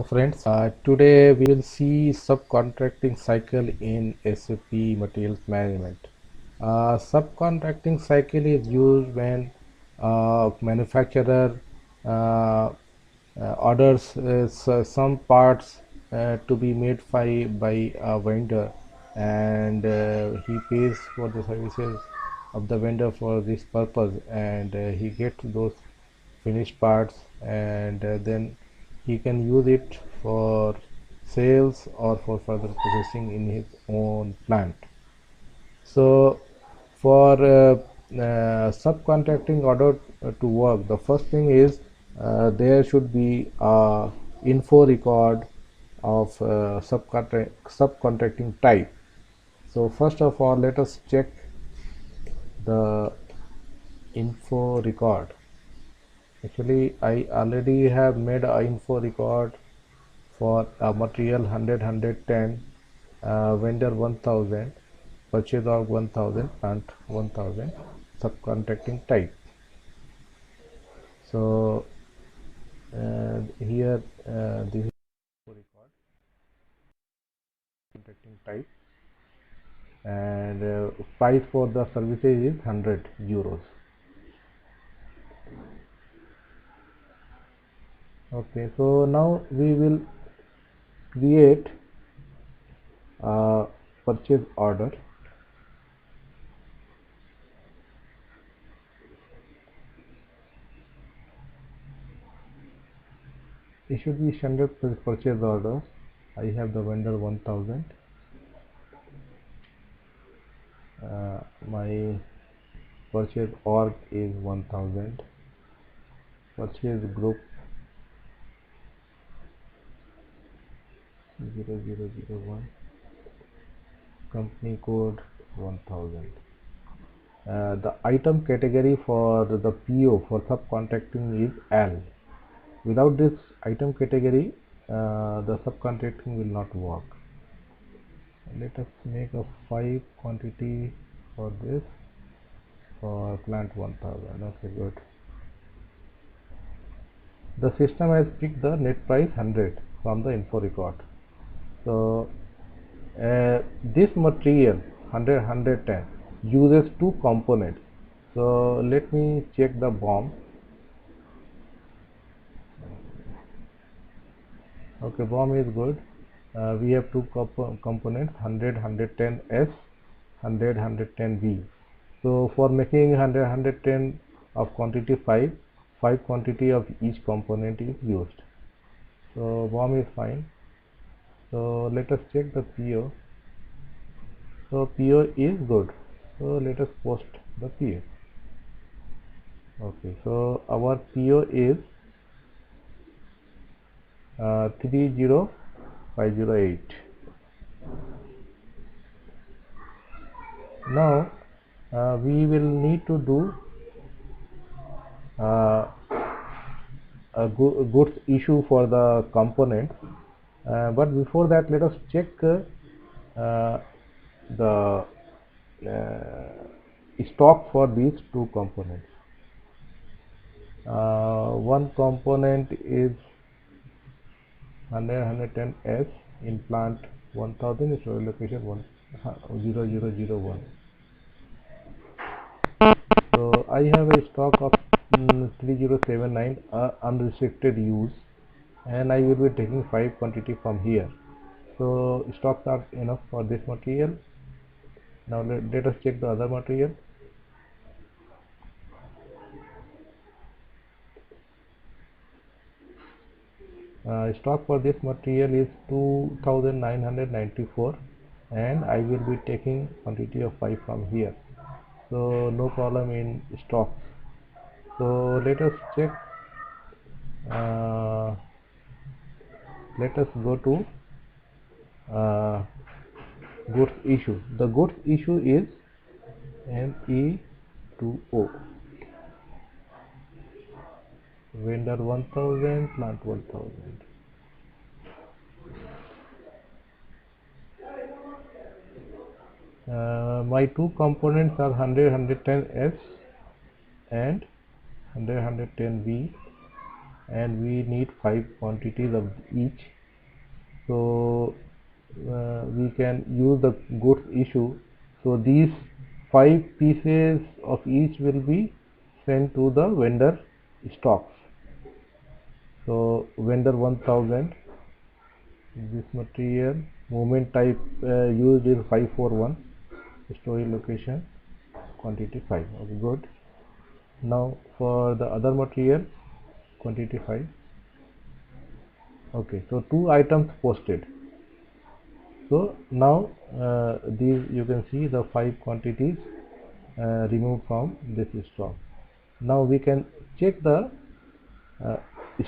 Friends, today we will see subcontracting cycle in SAP Materials Management. Subcontracting cycle is used when manufacturer orders some parts to be made by a vendor, and he pays for the services of the vendor for this purpose, and he gets those finished parts, and then he can use it for sales or for further processing in his own plant. So for subcontracting order to work, the first thing is there should be a info record of subcontracting type. So first of all, let us check the info record. Actually, I already have made a info record for material 100, vendor 1000, purchase of 1000, plant 1000, subcontracting type. So here this is record subcontracting type, and price for the services is 100 euros. Okay, so now we will create a purchase order. It should be standard purchase order. I have the vendor 1000. My purchase org is 1000. Purchase group 0001. Company code 1000. The item category for the PO for subcontracting is L. Without this item category, the subcontracting will not work. Let us make a 5 quantity for this for plant 1000. Okay, good. The system has picked the net price 100 from the info record. So this material 110 uses two components. So let me check the BOM. Okay, BOM is good. We have two components, 110S, 110V. So for making 110 of quantity 5 quantity of each component is used. So BOM is fine. So let us check the PO. So PO is good. So let us post the PO. Okay, so our PO is 30508. Now we will need to do a goods issue for the component, but before that let us check the stock for these two components. One component is 110S in plant 1000, is location 0001. So I have a stock of 3079 unrestricted use, and I will be taking 5 quantity from here. So stocks are enough for this material. Now let us check the other material. Stock for this material is 2994, and I will be taking quantity of 5 from here, so no problem in stock. So let us check. Let us go to goods issue. The goods issue is ME2O, vendor 1000, plant 1000. My two components are 110S and 110V. and we need 5 quantities of each. So we can use the goods issue. So these 5 pieces of each will be sent to the vendor stocks. So vendor 1000, this material movement type used is 541, storage location quantity 5. Okay, good. Now for the other material, quantity 5. Okay, so 2 items posted. So now these you can see the 5 quantities removed from this stock. Now we can check the uh,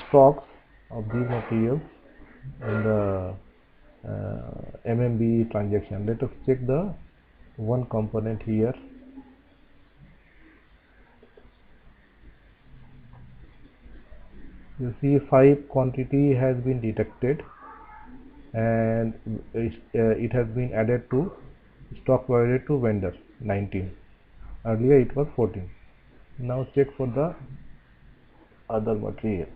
stocks of these materials in the MMB transaction. Let us check the one component here. You see 5 quantity has been detected, and it has been added to stock provided to vendor 19. Earlier it was 14. Now check for the other material.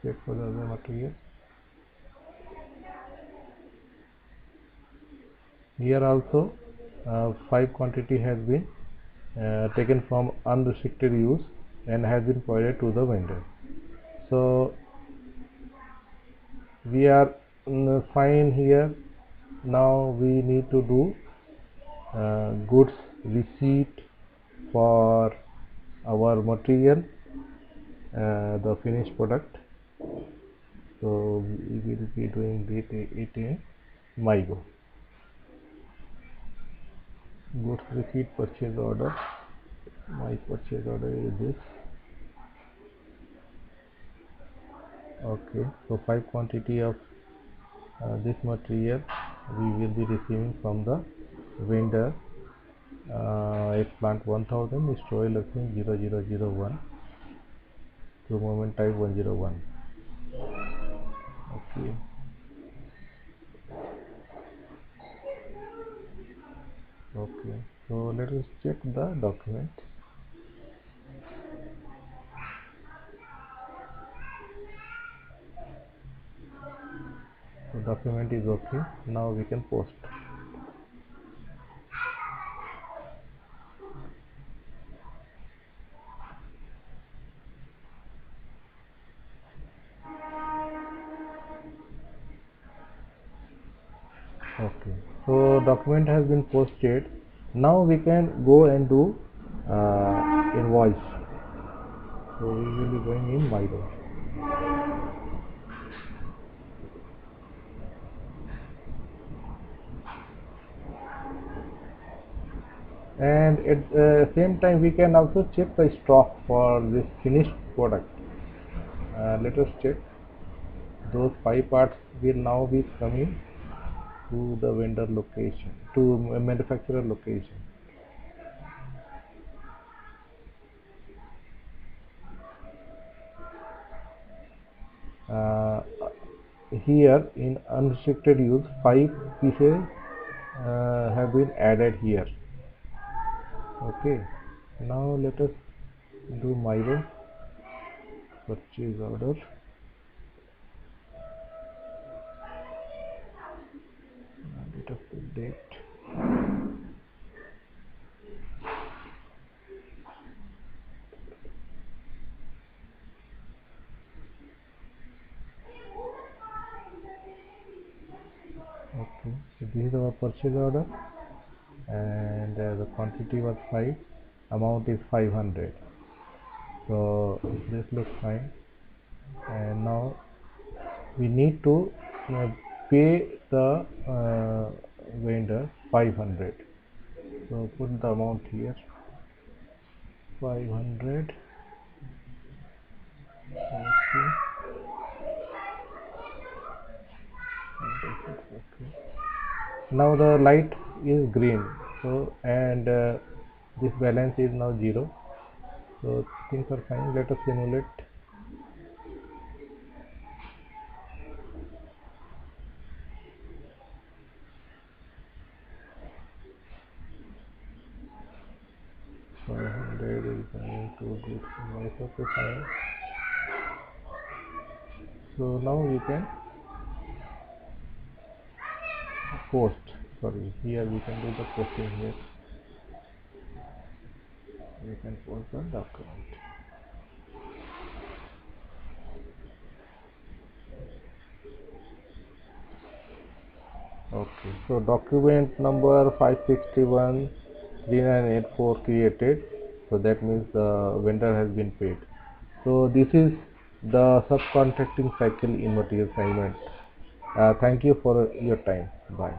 Check for the other material. Here also 5 quantity has been taken from unrestricted use and has been provided to the vendor. So we are fine here. Now we need to do goods receipt for our material, the finished product. So we will be doing it in MyGo. Goods receipt purchase order. My purchase order is this. Okay, so 5 quantity of this material we will be receiving from the vendor, eggplant 1000, storage location 0001, to movement type 101. Okay, okay, so let us check the document. So document is okay. Now we can post. Okay, so document has been posted. Now we can go and do invoice. So we will be going in MyGo. And at the same time we can also check the stock for this finished product. Let us check. Those 5 parts will now be coming to the vendor location, to manufacturer location. Here in unrestricted use 5 pieces have been added here. Okay, now let us do MyGo purchase order. Date of the date. Okay, so this is our purchase order, and the quantity was 5, amount is 500. So this looks fine, and now we need to pay the vendor 500. So put the amount here, 500. Okay. Okay. Now the light is green, so and this balance is now 0. So things are fine. Let us simulate. going to do myself to sign. So now we can post. Sorry, here we can do the posting here. We can post the document. Okay, so document number 561 3984 created, so that means the vendor has been paid. So this is the subcontracting cycle in material assignment. Thank you for your time. Bye.